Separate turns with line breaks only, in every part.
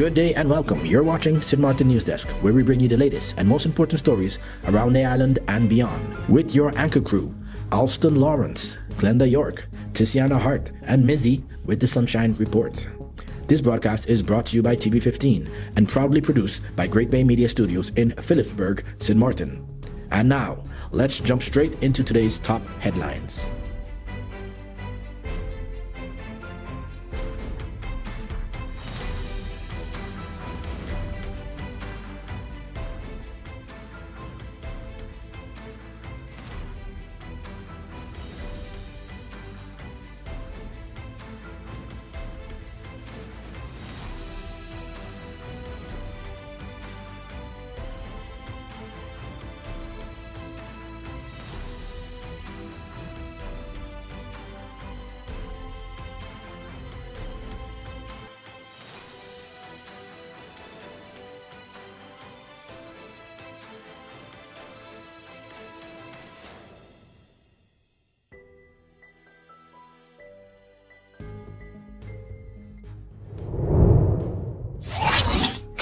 Good day and welcome. You're watching Sint Maarten NEWSDESK, where we bring you the latest and most important stories around the island and beyond. With your anchor crew, Alston Lawrence, Glenda York, Tiziana Hart, and Mizzy with the Sunshine Report. This broadcast is brought to you by TV15 and proudly produced by Great Bay Media Studios in Philipsburg, Sint Maarten. And now, let's jump straight into today's top headlines.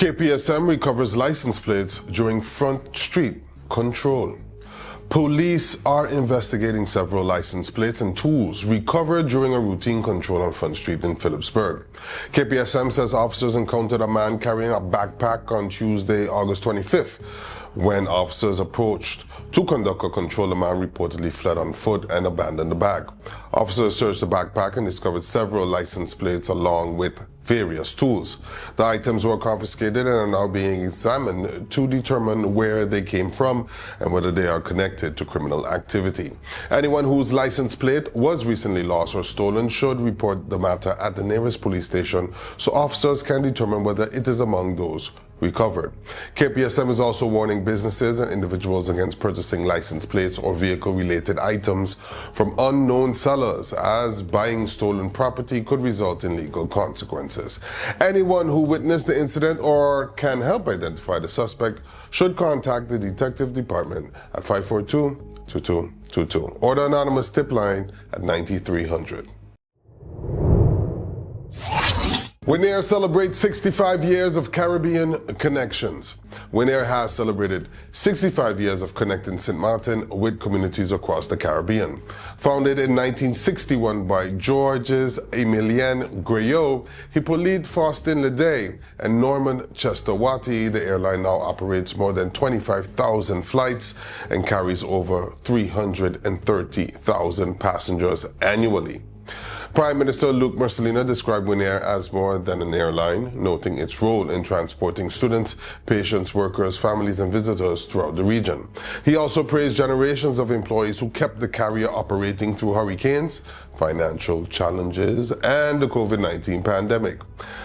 KPSM recovers license plates during Front Street control. Police are investigating several license plates and tools recovered during a routine control on Front Street in Philipsburg. KPSM says officers encountered a man carrying a backpack on Tuesday, August 25th. When officers approached to conduct a control, the man reportedly fled on foot and abandoned the bag. Officers searched the backpack and discovered several license plates along with various tools. The items were confiscated and are now being examined to determine where they came from and whether they are connected to criminal activity. Anyone whose license plate was recently lost or stolen should report the matter at the nearest police station so officers can determine whether it is among those recovered. KPSM is also warning businesses and individuals against purchasing license plates or vehicle-related items from unknown sellers, as buying stolen property could result in legal consequences. Anyone who witnessed the incident or can help identify the suspect should contact the detective department at 542-2222 or the anonymous tip line at 9300. Winair celebrates 65 years of Caribbean connections. Winair has celebrated 65 years of connecting Sint Maarten with communities across the Caribbean. Founded in 1961 by Georges Emilien Griot, Hippolyte Faustin Leday, and Norman Chester Watty, the airline now operates more than 25,000 flights and carries over 330,000 passengers annually. Prime Minister Luc Marcelino described Winair as more than an airline, noting its role in transporting students, patients, workers, families, and visitors throughout the region. He also praised generations of employees who kept the carrier operating through hurricanes, financial challenges, and the COVID-19 pandemic.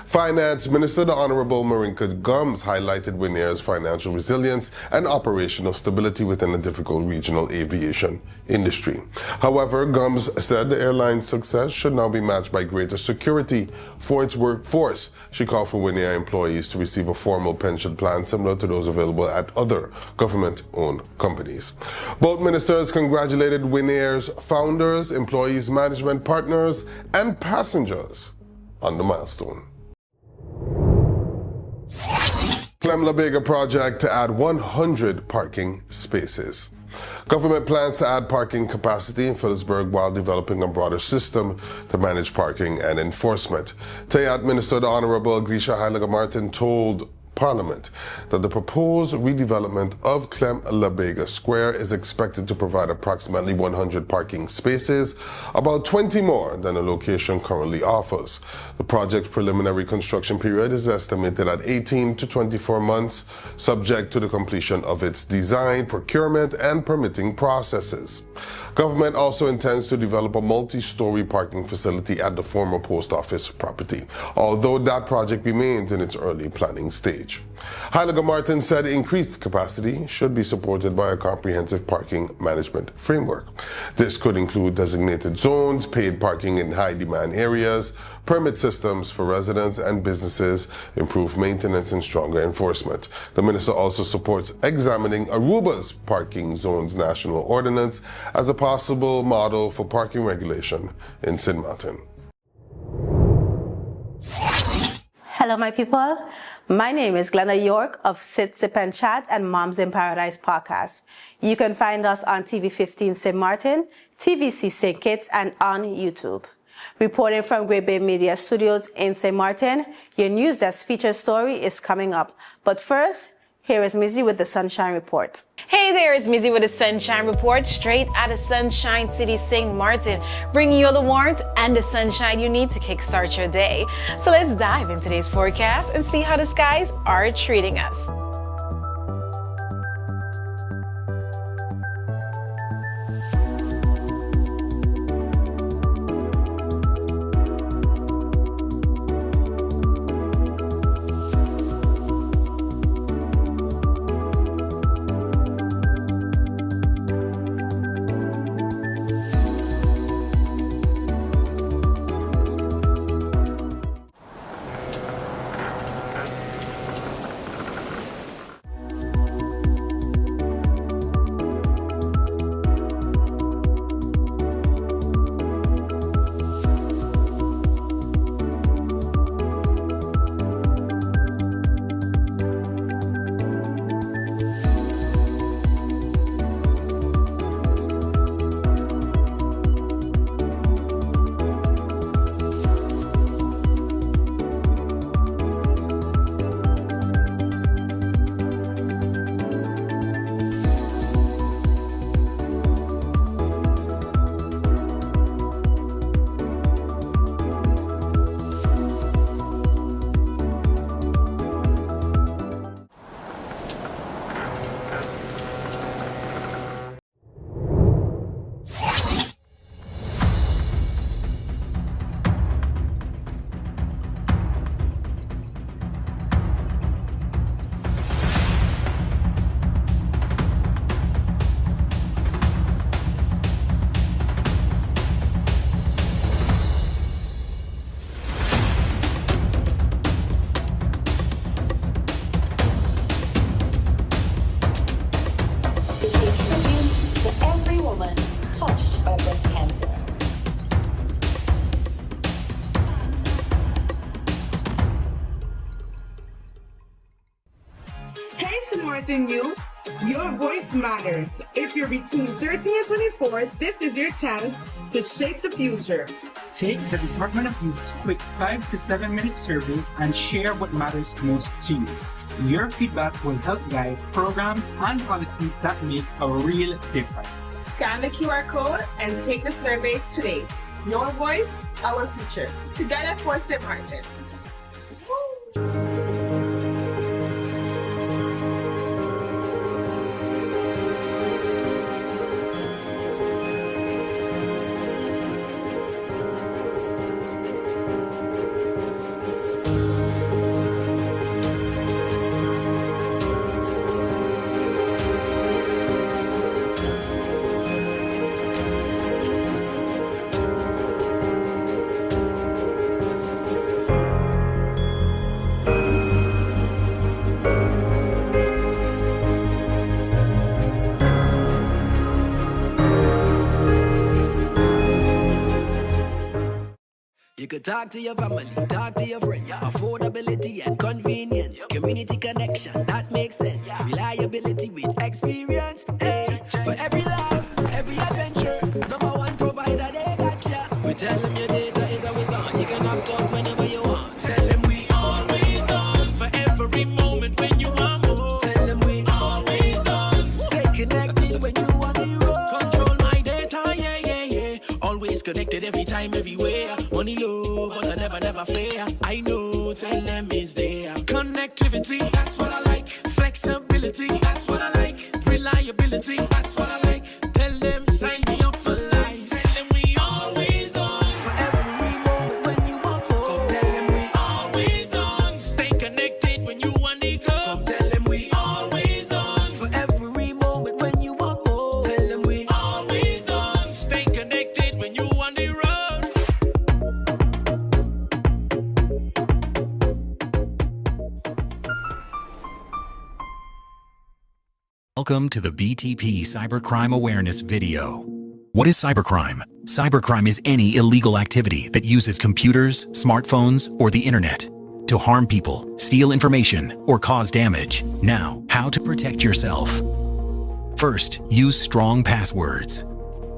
Finance Minister the Honorable Marinka Gums highlighted Winair's financial resilience and operational stability within a difficult regional aviation industry. However, Gums said the airline's success should now be matched by greater security for its workforce. She called for Winair employees to receive a formal pension plan similar to those available at other government-owned companies. Both ministers congratulated Winair's founders, employees, management partners, and passengers on the milestone. Clem LaBega project to add 100 parking spaces. Government plans to add parking capacity in Philipsburg while developing a broader system to manage parking and enforcement. TEAT Minister the Honorable Grisha Martin told Parliament that the proposed redevelopment of Clem LaBega Square is expected to provide approximately 100 parking spaces, about 20 more than the location currently offers. The project's preliminary construction period is estimated at 18 to 24 months, subject to the completion of its design, procurement, and permitting processes. Government also intends to develop a multi-story parking facility at the former post office property, although that project remains in its early planning stage. Martin said increased capacity should be supported by a comprehensive parking management framework. This could include designated zones, paid parking in high-demand areas, permit systems for residents and businesses, improved maintenance, and stronger enforcement. The minister also supports examining Aruba's parking zones national ordinance as a possible model for parking regulation in Sint Maarten.
Hello, my people. My name is Glenda York of Sit, Sip and Chat and Moms in Paradise podcast. You can find us on TV 15 Sint Maarten, TVC St. Kitts, and on YouTube. Reporting from Great Bay Media Studios in Sint Maarten, your NEWSDESK feature story is coming up. But first, here is Mizzy with the Sunshine Report.
Hey there, it's Mizzy with the Sunshine Report, straight out of Sunshine City, St. Maarten, bringing you all the warmth and the sunshine you need to kickstart your day. So let's dive into today's forecast and see how the skies are treating us.
Youth, your voice matters. If you're between 13 and 24, this is your chance to shape the future.
Take the Department of Youth's quick 5 to 7 minute survey and share what matters most to you. Your feedback will help guide programs and policies that make a real difference.
Scan the QR code and take the survey today. Your voice, our future. Together for Sint Maarten.
You could talk to your family, talk to your friends. Affordability and convenience. Community connection, that makes sense. Reliability with experience. Hey, for every life, every adventure. Number one provider, they got ya. We tell them your data is always on. You can opt out whenever you want. Tell them we always on. For every moment when you want more. Tell them we always on. Stay connected when you want to roll. Control my data, yeah, yeah, yeah. Always connected every time, everywhere. Money low, but I never fair. I know, tell them is there. Connectivity, that's what I like. Flexibility, that's what I like. Reliability, that's what I like. Tell them, sign me up for life. Tell them we always on. For every moment when you want more. Come tell them we always on. Stay connected when you want it go. Come tell them we always on. For every moment when you want more. Tell them we always on. Stay connected when you want it road.
Welcome to the BTP Cybercrime Awareness video. What is cybercrime? Cybercrime is any illegal activity that uses computers, smartphones, or the internet. to harm people, steal information, or cause damage. Now, how to protect yourself. First, use strong passwords.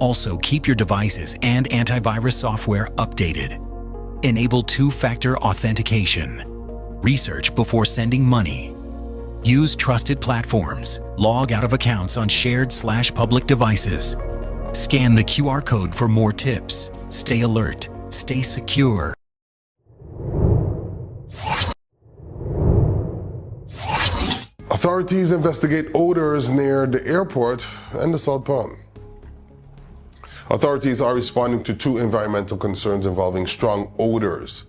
Also, keep your devices and antivirus software updated. Enable two-factor authentication. Research before sending money. Use trusted platforms. Log out of accounts on shared/public devices. Scan the QR code for more tips. Stay alert. Stay secure.
Authorities investigate odors near the airport and the salt pond. Authorities are responding to two environmental concerns involving strong odors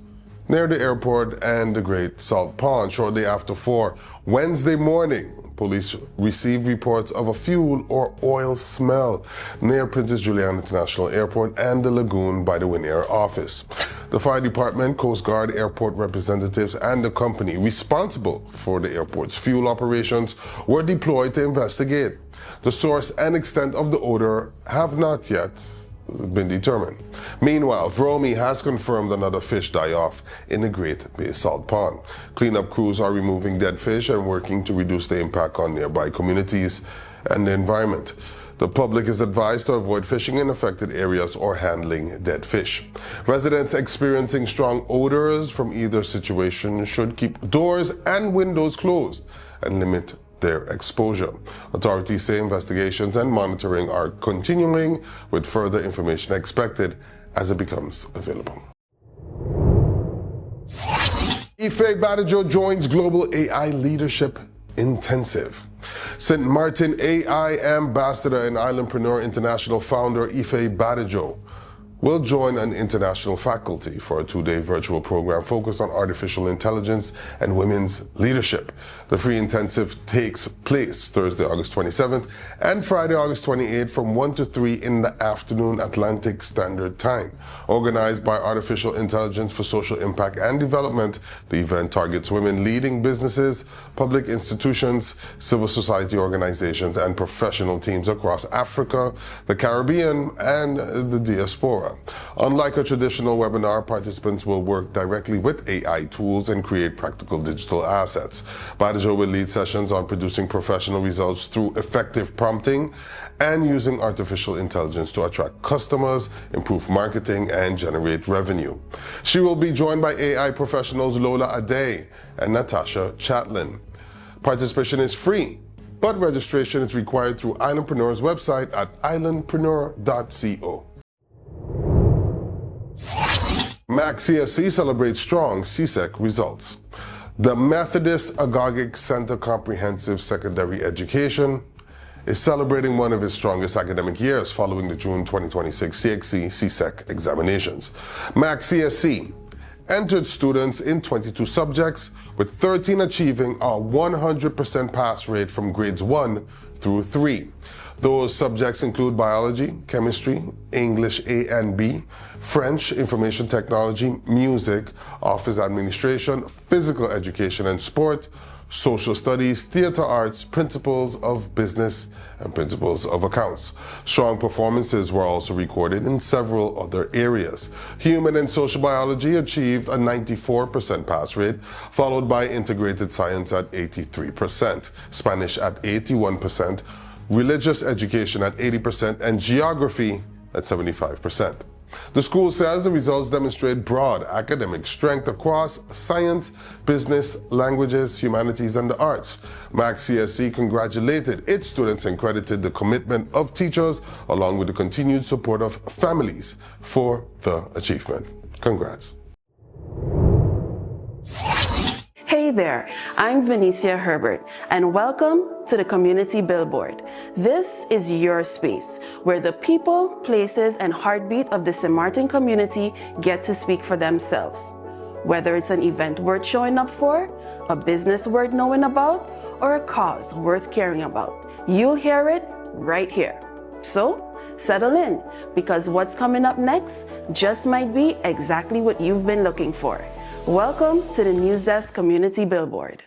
near the airport and the Great Salt Pond. Shortly after 4 Wednesday morning, police received reports of a fuel or oil smell near Princess Juliana International Airport and the lagoon by the Winair office. The fire department, Coast Guard, airport representatives, and the company responsible for the airport's fuel operations were deployed to investigate. The source and extent of the odor have not yet been determined. Meanwhile, Vromi has confirmed another fish die-off in the Great Bay Salt Pond. Cleanup crews are removing dead fish and working to reduce the impact on nearby communities and the environment. The public is advised to avoid fishing in affected areas or handling dead fish. Residents experiencing strong odors from either situation should keep doors and windows closed and limit their exposure. Authorities say investigations and monitoring are continuing, with further information expected as it becomes available. Ife Badajo joins Global AI Leadership Intensive. Sint Maarten AI Ambassador and Islandpreneur International founder Ife Badajo will join an international faculty for a 2-day virtual program focused on artificial intelligence and women's leadership. The free intensive takes place Thursday, August 27th and Friday, August 28th from 1 to 3 in the afternoon Atlantic Standard Time. Organized by Artificial Intelligence for Social Impact and Development, the event targets women leading businesses, public institutions, civil society organizations, and professional teams across Africa, the Caribbean, and the diaspora. Unlike a traditional webinar, participants will work directly with AI tools and create practical digital assets. Badajo will lead sessions on producing professional results through effective prompting and using artificial intelligence to attract customers, improve marketing, and generate revenue. She will be joined by AI professionals Lola Ade and Natasha Chatlin. Participation is free, but registration is required through Islandpreneur's website at islandpreneur.co. MAC CSC celebrates strong CSEC results. The Methodist Agogic Center Comprehensive Secondary Education is celebrating one of its strongest academic years following the June 2026 CXC-CSEC examinations. MAC CSC entered students in 22 subjects, with 13 achieving a 100% pass rate from grades 1 through 3. Those subjects include biology, chemistry, English A and B, French, information technology, music, office administration, physical education and sport, social studies, theater arts, principles of business, and principles of accounts. Strong performances were also recorded in several other areas. Human and social biology achieved a 94% pass rate, followed by integrated science at 83%, Spanish at 81%, religious education at 80%, and geography at 75%. The school says the results demonstrate broad academic strength across science, business, languages, humanities, and the arts. MAC CSC congratulated its students and credited the commitment of teachers along with the continued support of families for the achievement. Congrats.
Hey there, I'm Venicia Herbert, and welcome to the Community Billboard. This is your space where the people, places, and heartbeat of the Sint Maarten community get to speak for themselves. Whether it's an event worth showing up for, a business worth knowing about, or a cause worth caring about, you'll hear it right here. So, settle in, because what's coming up next just might be exactly what you've been looking for. Welcome to the NEWSDESK Community Billboard.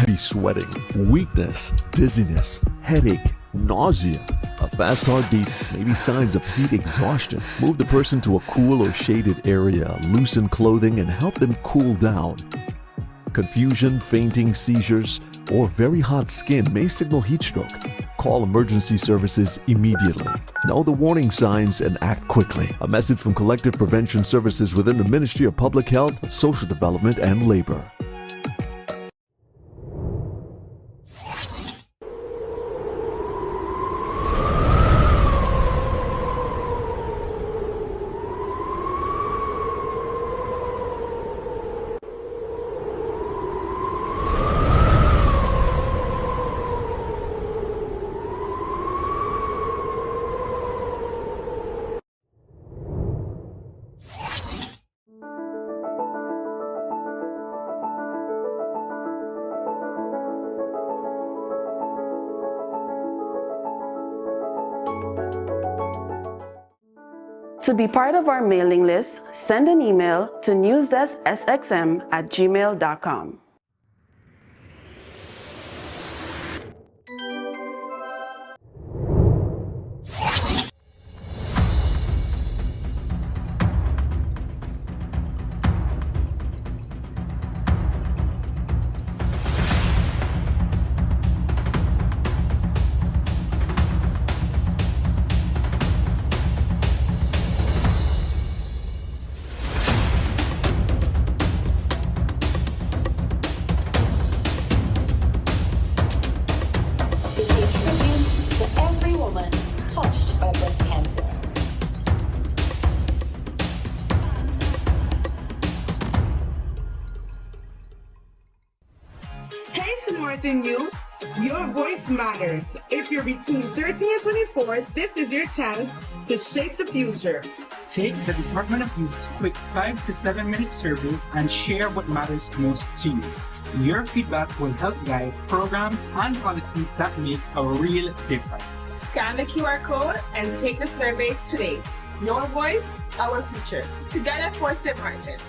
heavy sweating, weakness, dizziness, headache, nausea, a fast heartbeat, maybe signs of heat exhaustion. Move the person to a cool or shaded area, loosen clothing, and help them cool down. Confusion, fainting, seizures, or very hot skin may signal heat stroke. Call emergency services immediately. Know the warning signs and act quickly. A message from Collective Prevention Services within the Ministry of Public Health, Social Development, and Labor.
To be part of our mailing list, send an email to newsdesksxm@gmail.com.
Youth, your voice matters. If you're between 13 and 24, this is your chance to shape the future.
Take the Department of Youth's quick 5 to 7 minute survey and share what matters most to you. Your feedback will help guide programs and policies that make a real difference.
Scan the QR code and take the survey today. Your voice, our future. Together for Sint Maarten.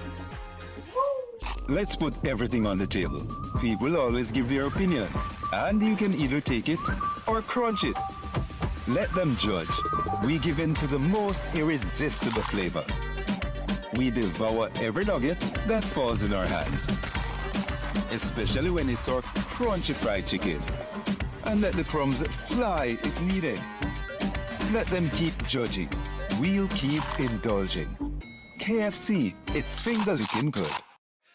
Let's put everything on the table. People always give their opinion, and you can either take it or crunch it. Let them judge. We give in to the most irresistible flavor. We devour every nugget that falls in our hands, especially when it's our crunchy fried chicken. And let the crumbs fly if needed. Let them keep judging. We'll keep indulging. KFC, it's finger-licking good.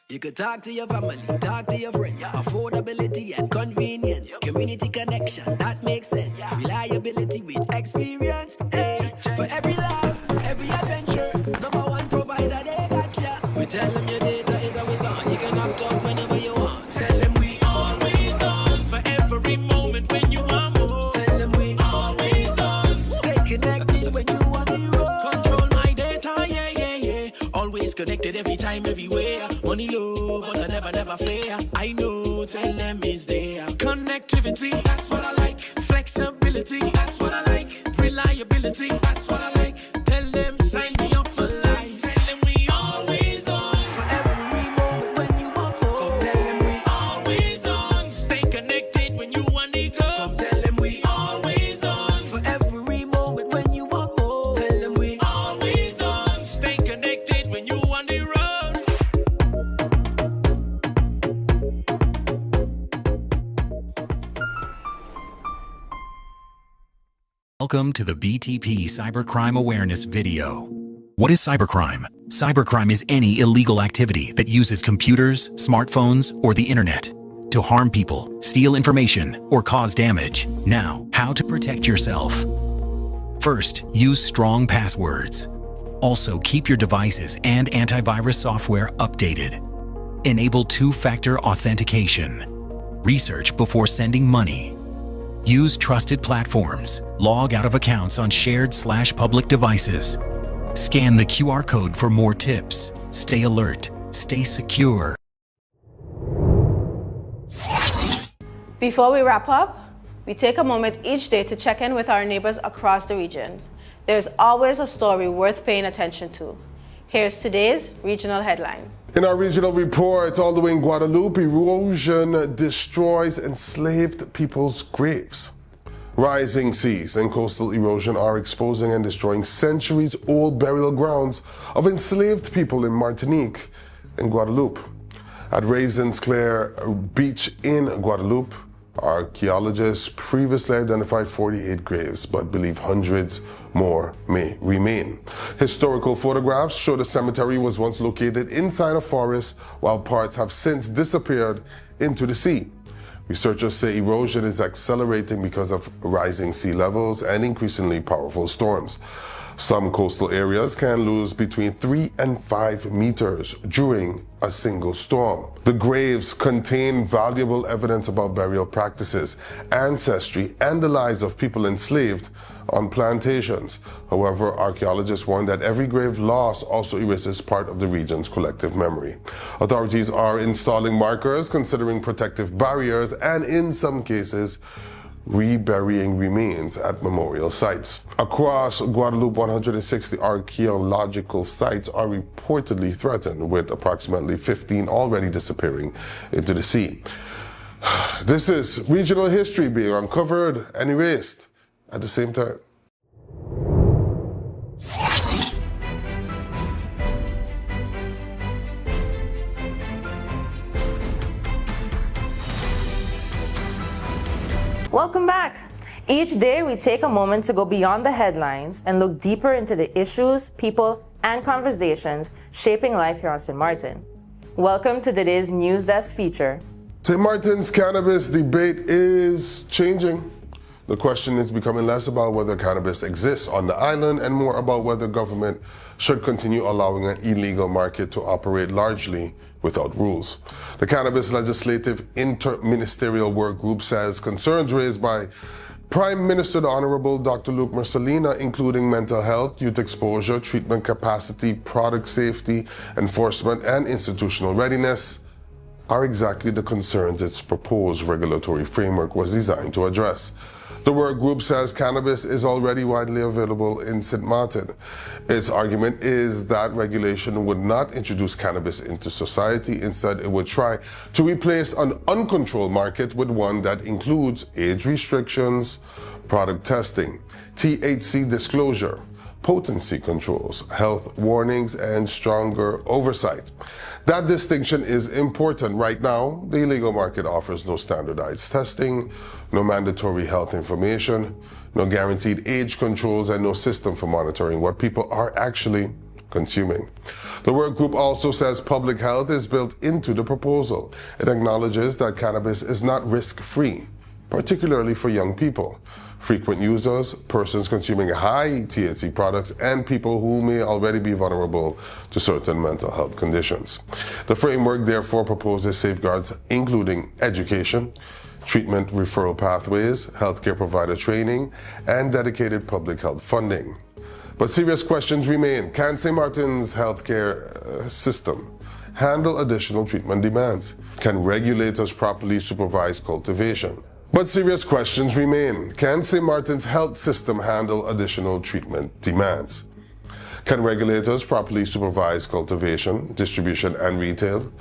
You could talk to your family, talk to your friends. Affordability and convenience. Community connection, that makes sense. Reliability with experience. Hey, for every laugh, every adventure. Number one provider, they got ya. We tell them your data is always on. You can opt out whenever you want. Tell them we always on. For every moment when you want more. Tell them we always on. Stay connected when you want to roll. Control my data, yeah, yeah, yeah. Always connected every time, everywhere. Money low, but I never fair. I know, tell them is there. Connectivity, that's what I like. Flexibility, that's what I like. Reliability, that's what I like. Tell them, sign me up for life. Tell them we always on. For every moment when you want more. Come tell them we always on. Stay connected when you want to go. Come tell them we always on. For every moment when you want more. Tell them we always on. Stay connected when you want to roll.
Welcome to the BTP Cybercrime Awareness video. What is cybercrime? Cybercrime is any illegal activity that uses computers, smartphones, or the internet to harm people, steal information, or cause damage. Now, how to protect yourself. First, use strong passwords. Also, keep your devices and antivirus software updated. Enable two-factor authentication. Research before sending money. Use trusted platforms. Log out of accounts on shared/public devices. Scan the QR code for more tips. Stay alert. Stay secure.
Before we wrap up, we take a moment each day to check in with our neighbors across the region. There's always a story worth paying attention to. Here's today's regional headline.
In our regional report, all the way in Guadeloupe, erosion destroys enslaved people's graves. Rising seas and coastal erosion are exposing and destroying centuries-old burial grounds of enslaved people in Martinique and Guadeloupe. At Raisins Clair Beach in Guadeloupe, archaeologists previously identified 48 graves, but believe hundreds more may remain. Historical photographs show the cemetery was once located inside a forest, while parts have since disappeared into the sea. Researchers say erosion is accelerating because of rising sea levels and increasingly powerful storms. Some coastal areas can lose between 3 and 5 meters during a single storm. The graves contain valuable evidence about burial practices, ancestry, and the lives of people enslaved on plantations. However, archaeologists warn that every grave lost also erases part of the region's collective memory. Authorities are installing markers, considering protective barriers, and in some cases, reburying remains at memorial sites. Across Guadeloupe, 160 archaeological sites are reportedly threatened, with approximately 15 already disappearing into the sea. This is regional history being uncovered and erased at the same time.
Welcome back. Each day we take a moment to go beyond the headlines and look deeper into the issues, people, and conversations shaping life here on Sint Maarten. Welcome to today's NEWSDESK feature.
Sint Maarten's cannabis debate is changing. The question is becoming less about whether cannabis exists on the island and more about whether government should continue allowing an illegal market to operate largely without rules. The Cannabis Legislative Interministerial Work Group says concerns raised by Prime Minister the Honorable Dr. Luc Mercelina, including mental health, youth exposure, treatment capacity, product safety, enforcement, and institutional readiness, are exactly the concerns its proposed regulatory framework was designed to address. The work group says cannabis is already widely available in Sint Maarten. Its argument is that regulation would not introduce cannabis into society. Instead, it would try to replace an uncontrolled market with one that includes age restrictions, product testing, THC disclosure, potency controls, health warnings, and stronger oversight. That distinction is important. Right now, the illegal market offers no standardized testing, no mandatory health information, no guaranteed age controls, and no system for monitoring what people are actually consuming. The work group also says public health is built into the proposal. It acknowledges that cannabis is not risk-free, particularly for young people, frequent users, persons consuming high THC products, and people who may already be vulnerable to certain mental health conditions. The framework therefore proposes safeguards including education, treatment referral pathways, healthcare provider training, and dedicated public health funding. But serious questions remain. Can Sint Maarten's healthcare system handle additional treatment demands? Can regulators properly supervise cultivation? But serious questions remain. Can Sint Maarten's health system handle additional treatment demands? Can regulators properly supervise cultivation, distribution, and retail?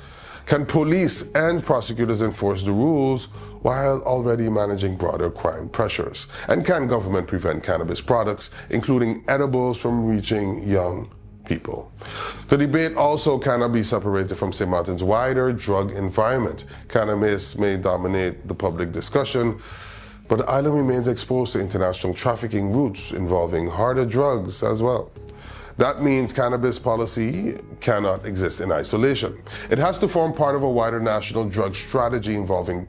Can police and prosecutors enforce the rules while already managing broader crime pressures? And can government prevent cannabis products, including edibles, from reaching young people? The debate also cannot be separated from Sint Maarten's wider drug environment. Cannabis may dominate the public discussion, but the island remains exposed to international trafficking routes involving harder drugs as well. That means cannabis policy cannot exist in isolation. It has to form part of a wider national drug strategy involving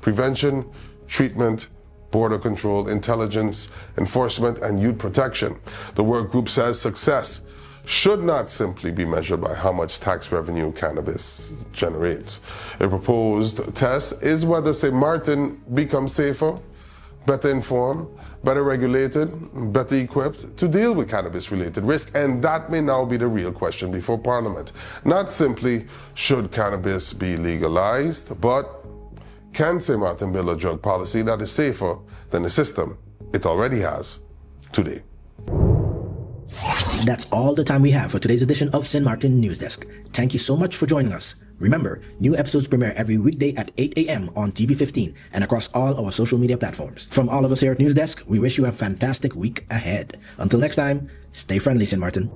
prevention, treatment, border control, intelligence, enforcement, and youth protection. The work group says success should not simply be measured by how much tax revenue cannabis generates. A proposed test is whether Sint Maarten becomes safer, better informed, better regulated, better equipped to deal with cannabis-related risk, and that may now be the real question before Parliament. Not simply should cannabis be legalized, but can Sint Maarten build a drug policy that is safer than the system it already has today?
That's all the time we have for today's edition of Sint Maarten News Desk. Thank you so much for joining us. Remember, new episodes premiere every weekday at 8 a.m. on TV15 and across all our social media platforms. From all of us here at News Desk, we wish you a fantastic week ahead. Until next time, stay friendly, Sint Maarten.